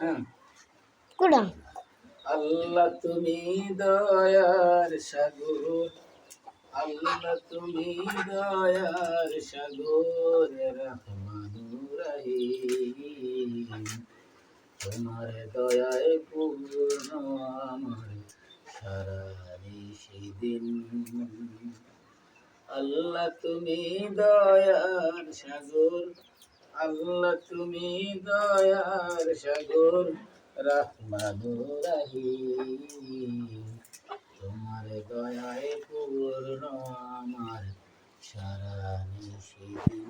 হ্যাঁ, কুড়াম আল্লাহ তুমি দয়ার সাগর, আল্লাহ তুমি দয়ার সাগর, রহমানুর রহিম। তোমার দয়ায় পূর্ণ আমার সারা নিশিদিন। আল্লাহ তুমি দয়ার সাগর, আল্লাহ তুমি দয়ার সাগর, রহমানুর রহিম। তোমার দয়ায় পূর্ণ আমার সারা নিশিদিন।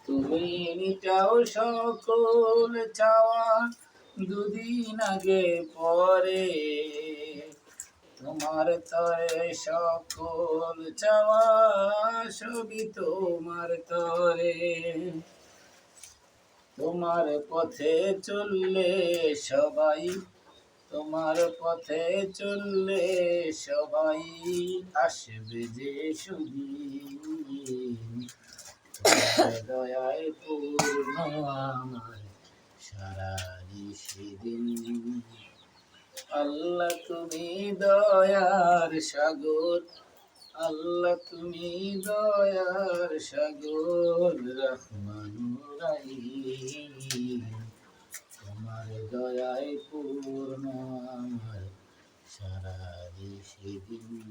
তুমি মিটাও সকল চাওয়া দুদিন আগে পরে, তোমার তরে সকল চাওয়া সবই তোমার তরে। তোমার পথে চললে সবাই, তোমার পথে চললে সবাই আসবে যে সুদিন। তোমার দয়ায় পূর্ণ আমার সারা নিশিদিন। আল্লাহ তুমি দয়ার সাগর, আল্লাহ তুমি দয়ার সাগর, রহমানুর রহিম। তোমার দয়ায় পূর্ণ আমার সারা নিশিদিন।